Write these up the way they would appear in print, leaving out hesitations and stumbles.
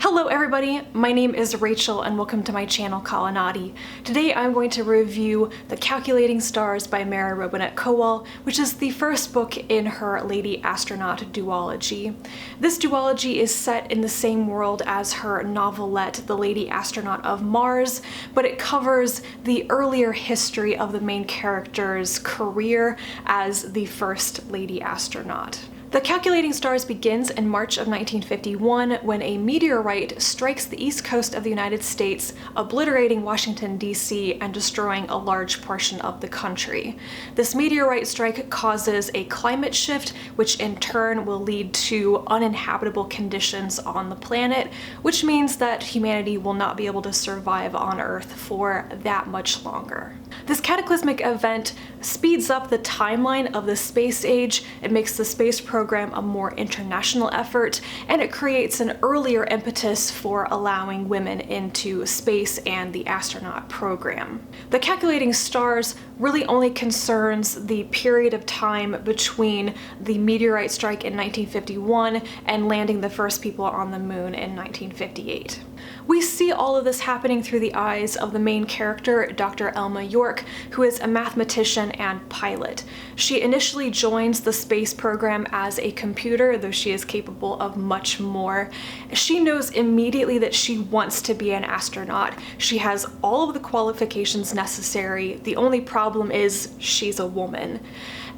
Hello everybody, my name is Rachel and welcome to my channel Kalanati. Today I'm going to review The Calculating Stars by Robinette Kowal, which is the first book in her Lady Astronaut duology. This duology is set in the same world as her novelette The Lady Astronaut of Mars, but it covers the earlier history of the main character's career as the first Lady Astronaut. The Calculating Stars begins in March of 1951 when a meteorite strikes the east coast of the United States, obliterating Washington, D.C. and destroying a large portion of the country. This meteorite strike causes a climate shift, which in turn will lead to uninhabitable conditions on the planet, which means that humanity will not be able to survive on Earth for that much longer. This cataclysmic event speeds up the timeline of the space age, it makes the space program a more international effort, and it creates an earlier impetus for allowing women into space and the astronaut program. The Calculating Stars really only concerns the period of time between the meteorite strike in 1951 and landing the first people on the moon in 1958. We see all of this happening through the eyes of the main character, Dr. Elma York, who is a mathematician and pilot. She initially joins the space program as a computer, though she is capable of much more. She knows immediately that she wants to be an astronaut. She has all of the qualifications necessary. The only problem is she's a woman.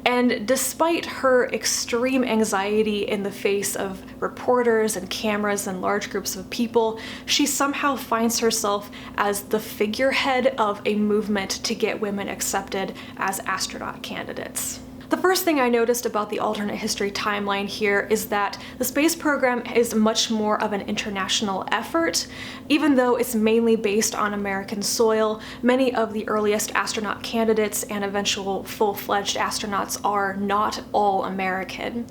And despite her extreme anxiety in the face of reporters and cameras and large groups of people, she somehow finds herself as the figurehead of a movement to get women accepted as astronaut candidates. The first thing I noticed about the alternate history timeline here is that the space program is much more of an international effort. Even though it's mainly based on American soil, many of the earliest astronaut candidates and eventual full-fledged astronauts are not all American.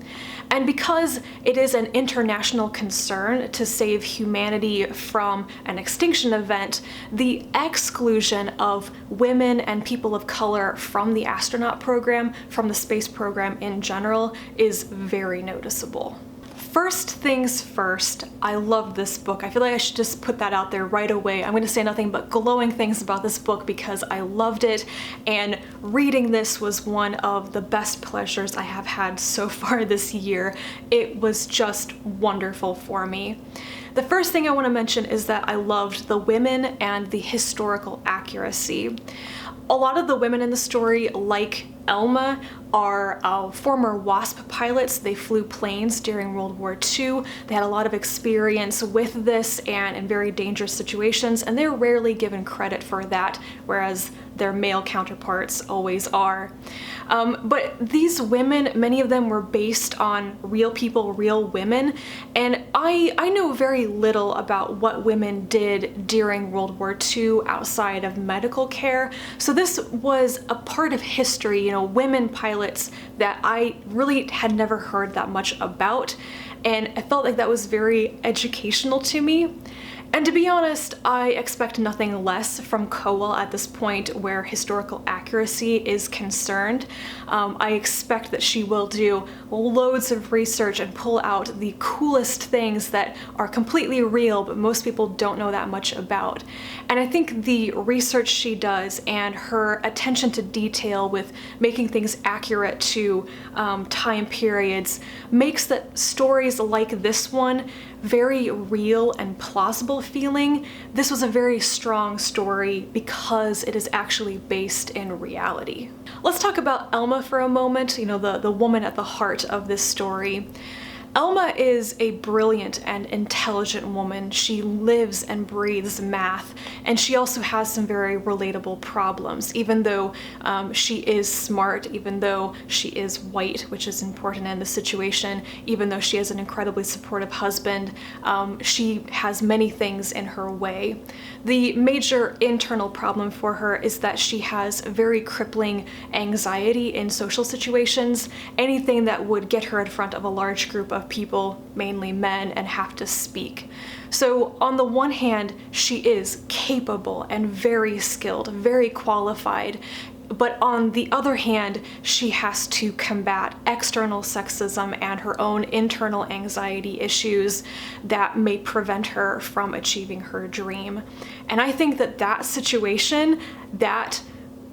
And because it is an international concern to save humanity from an extinction event, the exclusion of women and people of color from the astronaut program, from the space program in general, is very noticeable. First things first, I love this book. I feel like I should just put that out there right away. I'm going to say nothing but glowing things about this book because I loved it, and reading this was one of the best pleasures I have had so far this year. It was just wonderful for me. The first thing I want to mention is that I loved the women and the historical accuracy. A lot of the women in the story, like Elma, are former WASP pilots. They flew planes during World War II. They had a lot of experience with this and in very dangerous situations, and they're rarely given credit for that, whereas their male counterparts always are. But these women, many of them were based on real people, real women, and I know very little about what women did during World War II outside of medical care, so this was a part of history, you know, women pilots that I really had never heard that much about, and I felt like that was very educational to me. And to be honest, I expect nothing less from Kowal at this point where historical accuracy is concerned. I expect that she will do loads of research and pull out the coolest things that are completely real but most people don't know that much about. And I think the research she does and her attention to detail with making things accurate to time periods makes that stories like this one very real and plausible feeling. This was a very strong story because it is actually based in reality. Let's talk about Elma for a moment, you know, the woman at the heart of this story. Elma is a brilliant and intelligent woman. She lives and breathes math, and she also has some very relatable problems. Even though she is smart, even though she is white, which is important in the situation, even though she has an incredibly supportive husband, she has many things in her way. The major internal problem for her is that she has very crippling anxiety in social situations, anything that would get her in front of a large group of people, mainly men, and have to speak. So on the one hand, she is capable and very skilled, very qualified. But on the other hand, she has to combat external sexism and her own internal anxiety issues that may prevent her from achieving her dream. And I think that that situation, that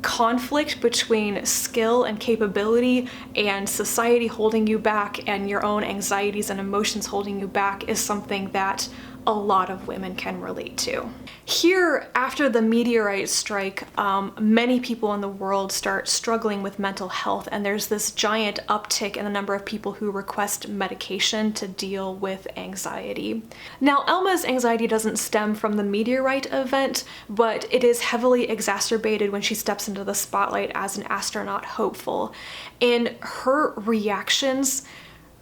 conflict between skill and capability and society holding you back and your own anxieties and emotions holding you back, is something that a lot of women can relate to. Here, after the meteorite strike, many people in the world start struggling with mental health, and there's this giant uptick in the number of people who request medication to deal with anxiety. Now, Elma's anxiety doesn't stem from the meteorite event, but it is heavily exacerbated when she steps into the spotlight as an astronaut hopeful. And her reactions,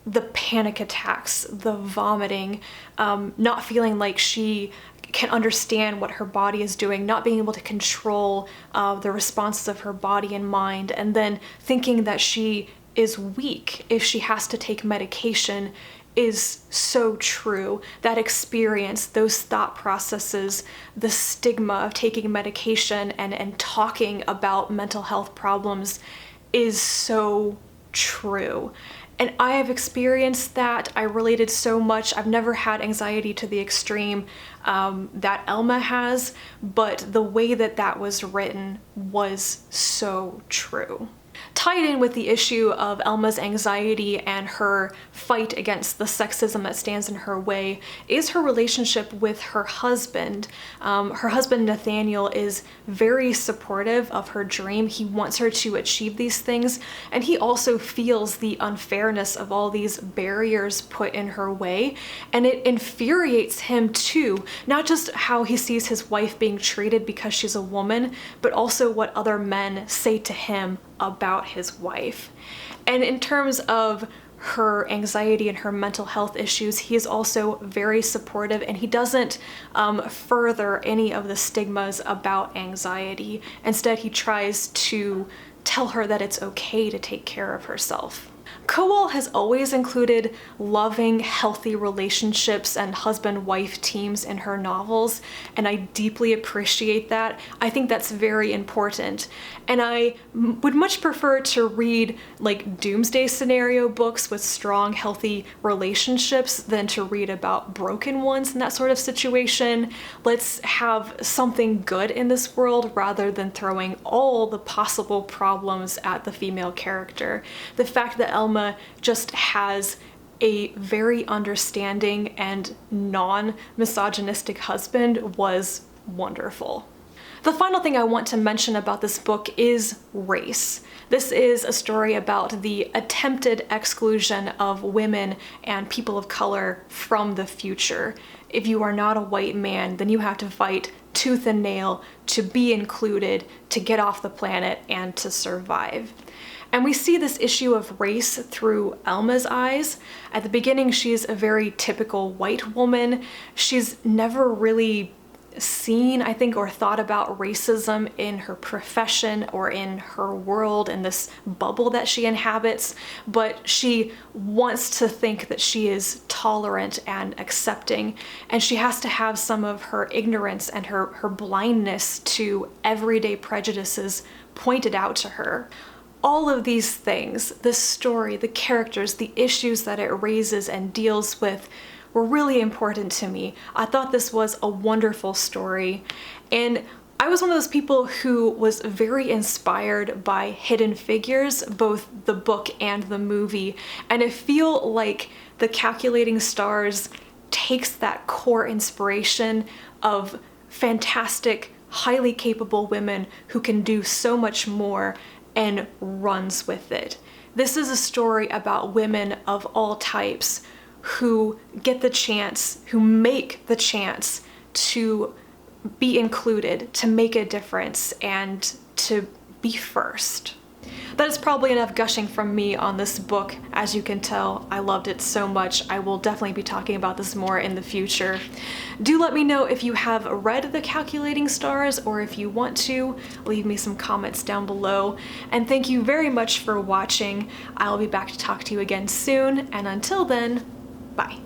the panic attacks, the vomiting, not feeling like she can understand what her body is doing, not being able to control the responses of her body and mind, and then thinking that she is weak if she has to take medication, is so true. That experience, those thought processes, the stigma of taking medication and talking about mental health problems is so true. And I have experienced that. I related so much. I've never had anxiety to the extreme that Elma has, but the way that that was written was so true. Tied in with the issue of Elma's anxiety and her fight against the sexism that stands in her way is her relationship with her husband. Her husband, Nathaniel, is very supportive of her dream. He wants her to achieve these things, and he also feels the unfairness of all these barriers put in her way, and it infuriates him too, not just how he sees his wife being treated because she's a woman, but also what other men say to him about his wife. And in terms of her anxiety and her mental health issues, he is also very supportive, and he doesn't further any of the stigmas about anxiety. Instead, he tries to tell her that it's okay to take care of herself. Kowal has always included loving, healthy relationships and husband-wife teams in her novels, and I deeply appreciate that. I think that's very important. And I would much prefer to read like doomsday scenario books with strong, healthy relationships than to read about broken ones in that sort of situation. Let's have something good in this world rather than throwing all the possible problems at the female character. The fact that Elma just has a very understanding and non-misogynistic husband was wonderful. The final thing I want to mention about this book is race. This is a story about the attempted exclusion of women and people of color from the future. If you are not a white man, then you have to fight tooth and nail to be included, to get off the planet, and to survive. And we see this issue of race through Elma's eyes. At the beginning, she's a very typical white woman. She's never really seen, I think, or thought about racism in her profession or in her world, in this bubble that she inhabits, but she wants to think that she is tolerant and accepting, and she has to have some of her ignorance and her blindness to everyday prejudices pointed out to her. All of these things, the story, the characters, the issues that it raises and deals with, were really important to me. I thought this was a wonderful story, and I was one of those people who was very inspired by Hidden Figures, both the book and the movie, and I feel like The Calculating Stars takes that core inspiration of fantastic, highly capable women who can do so much more and runs with it. This is a story about women of all types who get the chance, who make the chance to be included, to make a difference, and to be first. That is probably enough gushing from me on this book. As you can tell, I loved it so much. I will definitely be talking about this more in the future. Do let me know if you have read The Calculating Stars, or if you want to, leave me some comments down below. And thank you very much for watching. I'll be back to talk to you again soon, and until then, bye.